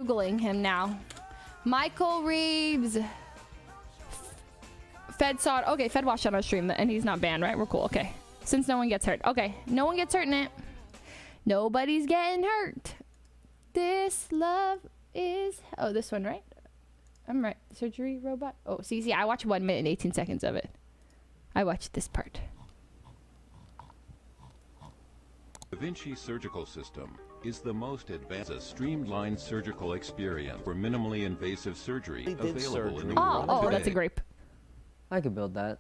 Googling him now. Michael Reeves. Fed saw it. Okay, Fed watched it on our stream and he's not banned, right? We're cool. Okay. Since no one gets hurt. Okay. No one gets hurt in it. Nobody's getting hurt. This love is... Oh, this one, right? I'm right. Surgery robot. Oh, see, I watched 1 minute and 18 seconds of it. I watched this part. Da Vinci Surgical System is the most advanced streamlined surgical experience for minimally invasive surgery available in the world Oh, today. that's a grape. I could build that.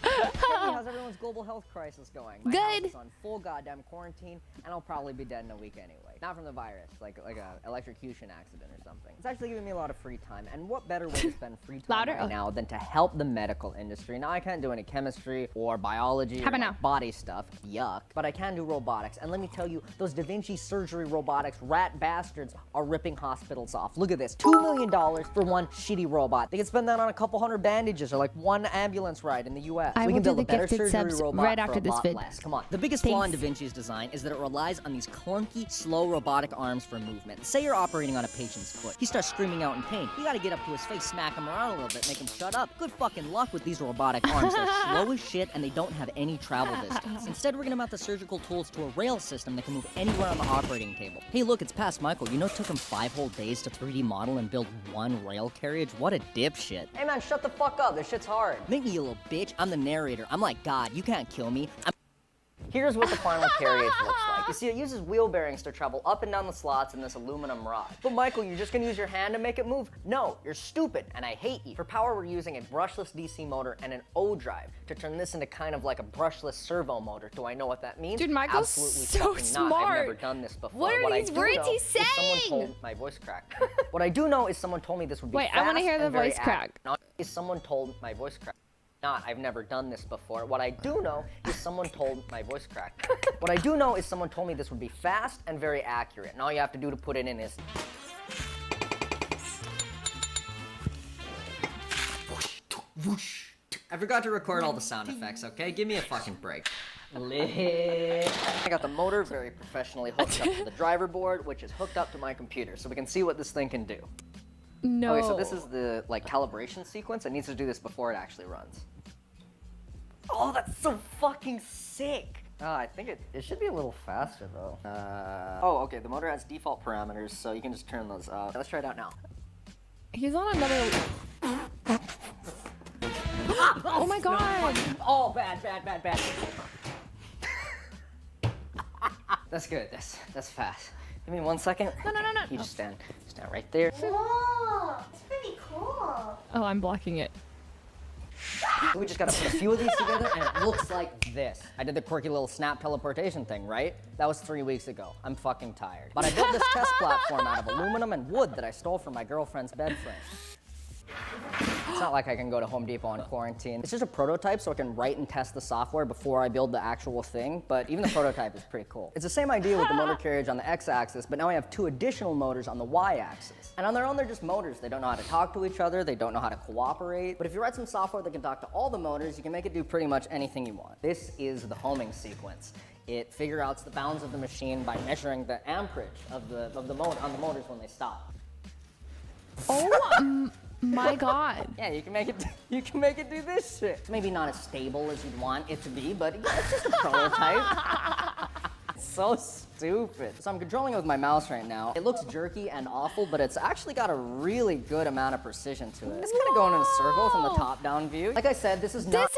How's everyone's global health crisis going? My house is on full goddamn quarantine, and I'll probably be dead in a week anyway. Not from the virus, like a electrocution accident or something. It's actually giving me a lot of free time, and what better way to spend free time right now than to help the medical industry? Now, I can't do any chemistry or biology or body stuff, yuck, but I can do robotics, and let me tell you, those Da Vinci surgery robotics rat bastards are ripping hospitals off. Look at this, $2 million for one shitty robot. They can spend that on a couple hundred bandages or like one ambulance ride in the US. We can build a better surgery robot right after this vid. Come on. The biggest flaw in Da Vinci's design is that it relies on these clunky, slow robotic arms for movement. Say you're operating on a patient's foot. He starts screaming out in pain. You gotta get up to his face, smack him around a little bit, make him shut up. Good fucking luck with these robotic arms. They're slow as shit and they don't have any travel distance. Instead, we're gonna mount the surgical tools to a rail system that can move anywhere on the operating table. Hey, look, it's past Michael. You know it took him 5 whole days to 3D model and build one rail carriage? What a dipshit. Hey man, shut the fuck up. This shit's hard. Make me, you little bitch. I'm the narrator. I'm like God. You can't kill me. Here's what the final carriage looks like. You see, it uses wheel bearings to travel up and down the slots in this aluminum rod. But Michael, you're just gonna use your hand to make it move? No, you're stupid, and I hate you. For power, we're using a brushless DC motor and an O drive to turn this into kind of like a brushless servo motor. Do I know what that means? Dude, Michael's absolutely so smart. Not. I've never done this before. What are these words he's saying? Someone told my voice crack. What I do know is someone told me this would be fast. Wait, I want to hear the voice crack. Someone told my voice crack. I've never done this before. What I do know is someone told my voice crack. What I do know is someone told me this would be fast and very accurate. And all you have to do to put it in is... I forgot to record all the sound effects, okay? Give me a fucking break. Lit. I got the motor very professionally hooked up to the driver board, which is hooked up to my computer, so we can see what this thing can do. No. Okay, so this is the calibration sequence. It needs to do this before it actually runs. Oh, that's so fucking sick. I think it should be a little faster though. Oh, okay, the motor has default parameters, so you can just turn those up. Let's try it out now. He's on another... Oh my god. Oh, bad. That's good, that's fast. Give me 1 second. No. You just stand right there. Whoa, it's pretty cool. Oh, I'm blocking it. We just gotta put a few of these together and it looks like this. I did the quirky little snap teleportation thing, right? That was 3 weeks ago. I'm fucking tired. But I built this test platform out of aluminum and wood that I stole from my girlfriend's bed frame. It's not like I can go to Home Depot in quarantine. It's just a prototype so I can write and test the software before I build the actual thing, but even the prototype is pretty cool. It's the same idea with the motor carriage on the x-axis, but now I have 2 additional motors on the y-axis. And on their own, they're just motors. They don't know how to talk to each other, they don't know how to cooperate. But if you write some software that can talk to all the motors, you can make it do pretty much anything you want. This is the homing sequence. It figures out the bounds of the machine by measuring the amperage of the motor on the motors when they stop. Oh my god. Yeah, you can make it do this shit. It's maybe not as stable as you'd want it to be, but yeah, it's just a prototype. It's so stupid. So I'm controlling it with my mouse right now. It looks jerky and awful, but it's actually got a really good amount of precision to it. It's kind of going in a circle from the top-down view. Like I said, this is not...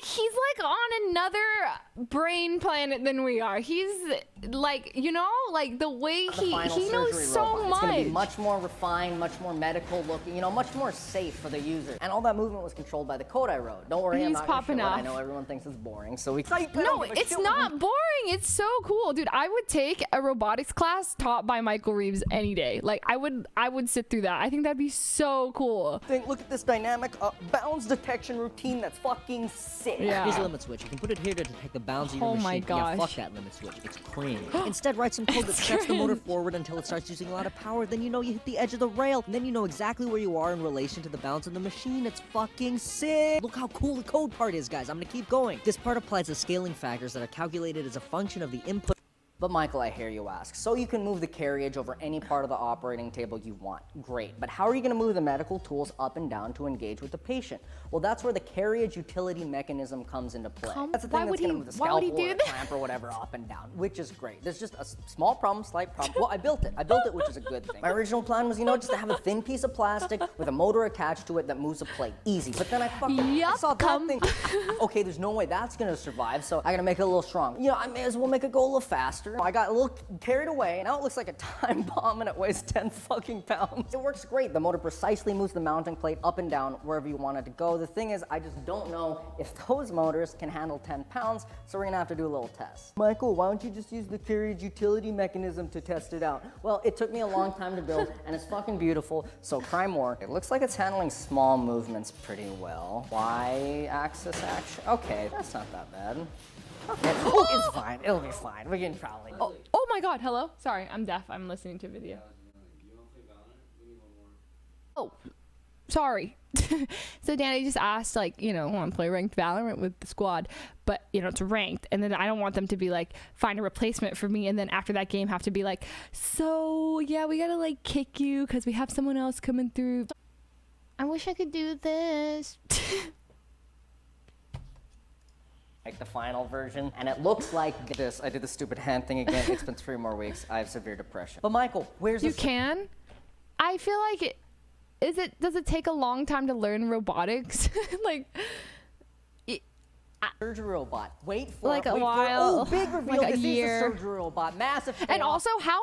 He's like on another brain planet than we are. He's like, you know, like the way he knows so much. It's gonna be much more refined, much more medical looking, you know, much more safe for the user. And all that movement was controlled by the code I wrote. Don't worry, I'm not gonna show it. I know everyone thinks it's boring, so we... No, it's not boring. It's so cool. Dude, I would take a robotics class taught by Michael Reeves any day. Like, I would sit through that. I think that'd be so cool. Look at this dynamic bounds detection routine that's fucking sick. Yeah. Here's a limit switch. You can put it here to detect the bounds of your Oh machine. my Yeah, fuck gosh. that limit switch. It's cringe. Instead, write some code that steps the motor forward until it starts using a lot of power. Then you know you hit the edge of the rail. And then you know exactly where you are in relation to the bounds of the machine. It's fucking sick. Look how cool the code part is, guys. I'm gonna keep going. This part applies the scaling factors that are calculated as a function of the input. But Michael, I hear you ask. So you can move the carriage over any part of the operating table you want. Great. But how are you going to move the medical tools up and down to engage with the patient? Well, that's where the carriage utility mechanism comes into play. That's the thing that's going to move the scalpel or the clamp or whatever up and down, which is great. There's just a small problem, slight problem. Well, I built it, which is a good thing. My original plan was, just to have a thin piece of plastic with a motor attached to it that moves a plate. Easy. But then I saw that thing. Okay, there's no way that's going to survive, so I got to make it a little strong. I may as well make it go a little faster. I got a little carried away. Now it looks like a time bomb and it weighs 10 fucking pounds. It works great. The motor precisely moves the mounting plate up and down wherever you want it to go. The thing is, I just don't know if those motors can handle 10 pounds, so we're gonna have to do a little test. Michael, why don't you just use the carriage utility mechanism to test it out? Well, it took me a long time to build, and it's fucking beautiful, so cry more. It looks like it's handling small movements pretty well. Y-axis action? Okay, that's not that bad. Okay. Oh, it's fine. It'll be fine. We can probably. Oh my god, hello? Sorry, I'm deaf. I'm listening to video. Oh, sorry. So Danny just asked, want to play ranked Valorant with the squad, but, it's ranked. And then I don't want them to be like, find a replacement for me. And then after that game have to be like, so yeah, we got to kick you because we have someone else coming through. I wish I could do this. Like the final version, and it looks like this. I did the stupid hand thing again. It's been 3 more weeks. I have severe depression. But Michael, where's you can? I feel like does it take a long time to learn robotics? Surgery robot. Wait for a while. Oh, big reveal. Like a this year. Is a surgery robot. Massive. And also, how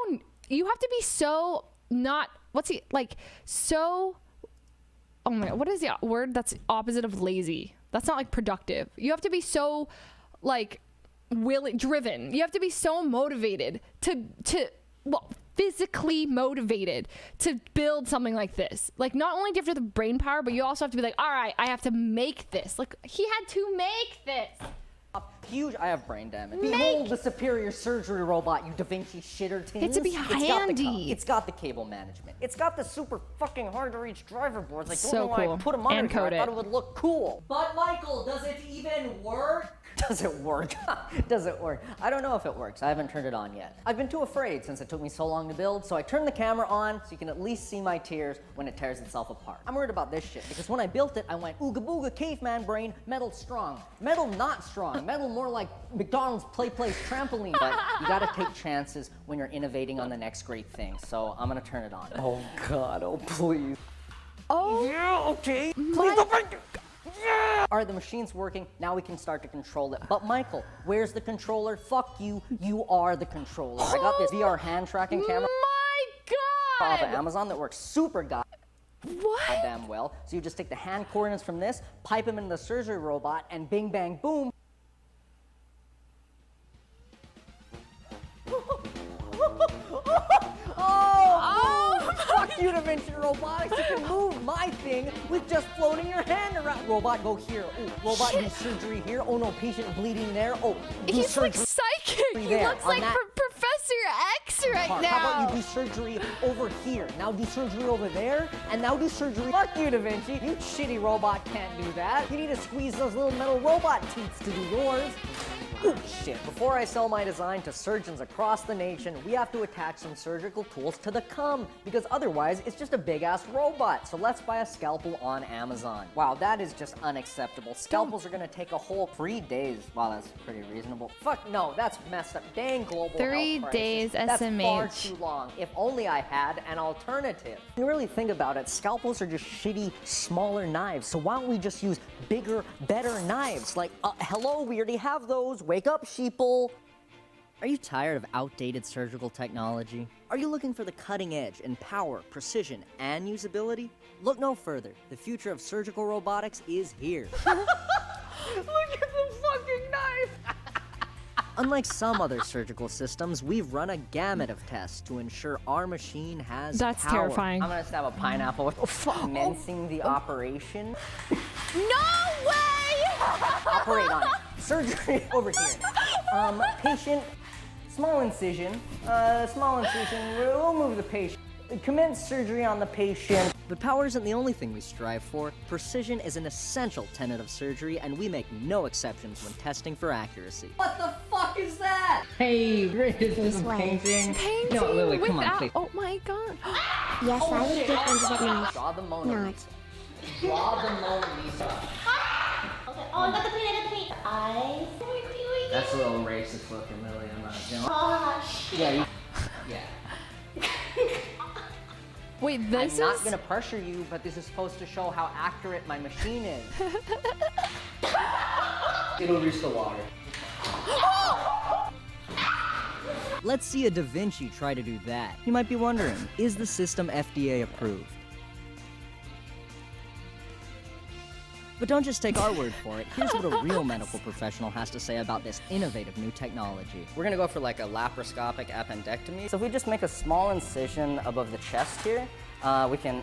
you have to be so not. So. Oh my god, what is the word that's opposite of lazy? That's not productive. You have to be so driven. You have to be so motivated to physically motivated to build something like this. Not only do you have to have the brain power, but you also have to be all right, I have to make this. He had to make this. Huge. I have brain damage. Behold the superior surgery robot, you Da Vinci shitter teens. It's to be handy. It's got the cable management. It's got the super fucking hard to reach driver boards. I don't So know why cool. I put them on And here. I coded. thought it would look cool. But Michael, does it even work? Does it work? Does it work? I don't know if it works. I haven't turned it on yet. I've been too afraid since it took me so long to build, so I turned the camera on so you can at least see my tears when it tears itself apart. I'm worried about this shit because when I built it, I went ooga booga caveman brain, metal strong. Metal not strong. Metal more like McDonald's play place trampoline. But you gotta take chances when you're innovating on the next great thing. So I'm gonna turn it on. Oh God, oh please. Oh. Yeah, okay. Please don't break it. Yeah! All right, the machine's working. Now we can start to control it. But Michael, where's the controller? Fuck you. You are the controller. I got this VR hand tracking camera My off of Amazon that works super goddamn well. So you just take the hand coordinates from this, pipe them into the surgery robot, and bing, bang, boom. Fuck you, Da Vinci Robotics. You can move my thing with just floating your hand around. Robot, go here. Ooh, robot, do surgery here. Oh no, patient bleeding there. Oh, do He's surgery psychic. He there, looks on like that Professor X right part. now. How about you do surgery over here? Now do surgery over there, and now do surgery. Fuck you, Da Vinci. You shitty robot can't do that. You need to squeeze those little metal robot teats to do yours. Ooh, shit. Before I sell my design to surgeons across the nation, we have to attach some surgical tools to the cum, because otherwise it's just a big-ass robot. So let's buy a scalpel on Amazon. Wow, that is just unacceptable. Scalpels are gonna take a whole 3 days. Wow, that's pretty reasonable. Fuck, no, that's messed up. Dang global 3 health days crisis. That's far SMH. too long. If only I had an alternative. When you really think about it, scalpels are just shitty, smaller knives. So why don't we just use bigger, better knives? Hello, we already have those. Wake up, sheeple. Are you tired of outdated surgical technology? Are you looking for the cutting edge in power, precision, and usability? Look no further. The future of surgical robotics is here. Look at the fucking knife. Unlike some other surgical systems, we've run a gamut of tests to ensure our machine has That's power. terrifying. I'm gonna stab a pineapple commencing the operation. No way! Operate on it. surgery over here. Patient, small incision. We'll move the patient. Commence surgery on the patient. But power isn't the only thing we strive for. Precision is an essential tenet of surgery, and we make no exceptions when testing for accuracy. What the fuck is that? Hey, Rick, is this a painting? Painting No, Lily, come on, please. Oh my god. Yes, I would get into that now. Draw the Mona Not. Lisa. Draw the Mona Lisa. Okay. Oh, I got the paint. I got the paint. Eyes. That's a little racist looking, Lily. I'm not doing. Oh, shit. Yeah, yeah. Wait, this I'm not gonna pressure you, but this is supposed to show how accurate my machine is. It'll reach the water. Let's see a Da Vinci try to do that. You might be wondering, is the system FDA approved? But don't just take our word for it. Here's what a real medical professional has to say about this innovative new technology. We're gonna go for like a laparoscopic appendectomy. So if we just make a small incision above the chest here, we can...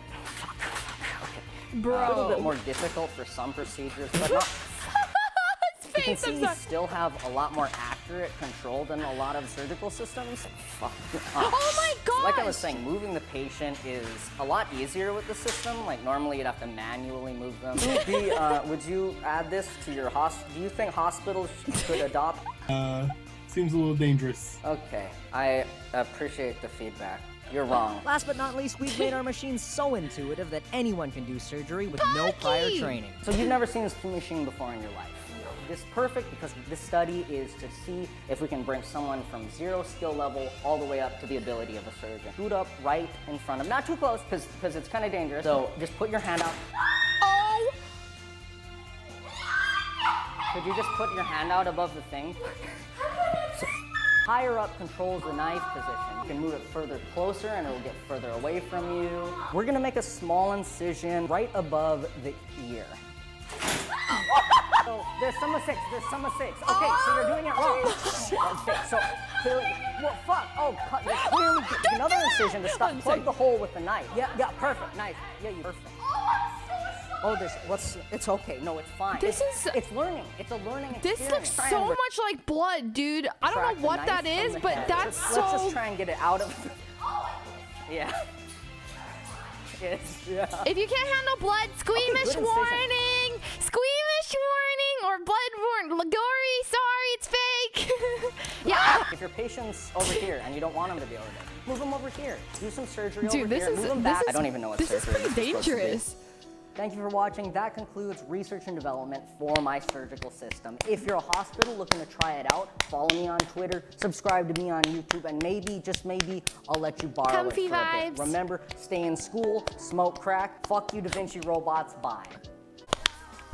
Okay. Bro. A little bit more difficult for some procedures, but not... You can see we still have a lot more accurate control than a lot of surgical systems. Fuck. Oh my god! Like I was saying, moving the patient is a lot easier with the system. Like normally you'd have to manually move them. Would you add this to your do you think hospitals could adopt? Seems a little dangerous. Okay, I appreciate the feedback. You're wrong. Last but not least, we've made our machines so intuitive that anyone can do surgery with no prior training. So you've never seen this machine before in your life. This is perfect because this study is to see if we can bring someone from 0 skill level all the way up to the ability of a surgeon. Scoot up right in front of, not too close because it's kind of dangerous. So just put your hand out. Oh! Could you just put your hand out above the thing? So, higher up controls the knife position. You can move it further closer and it'll get further away from you. We're gonna make a small incision right above the ear. So there's sum of 6, Okay, so you're doing it wrong. Okay, so clearly, well, fuck. Oh, cut. Clearly, another incision to stop. Plug the hole with the knife. Yeah, perfect. Knife. Yeah, you perfect. Oh, it's okay. No, it's fine. It's learning. It's a learning experience. This looks so much like blood, dude. I don't know what that is, but that's so... Let's just try and get it out of... Yeah. Yeah. If you can't handle blood, squeamish warning! Squeamish warning or blood warning. Gory, sorry, it's fake. Yeah. If your patient's over here and you don't want them to be over there, move them over here. Do some surgery Dude, over here. Move them back. I don't even know what surgery is. This is pretty dangerous. Thank you for watching. That concludes research and development for my surgical system. If you're a hospital looking to try it out, follow me on Twitter, subscribe to me on YouTube, and maybe, just maybe, I'll let you borrow Comfy it for a vibes. bit. Remember, stay in school, smoke crack, fuck you Da Vinci robots, bye.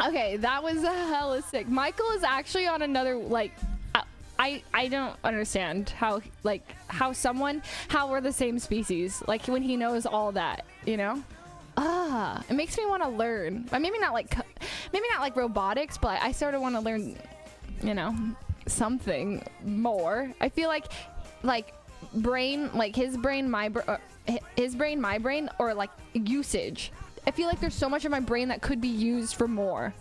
Okay, that was hella sick. Michael is actually on another, like, I don't understand how we're the same species. Like, when he knows all that, you know? It makes me want to learn. Maybe not like robotics, but I sort of want to learn, you know, something more. I feel like brain, like his brain, my brain, or like usage. I feel like there's so much of my brain that could be used for more,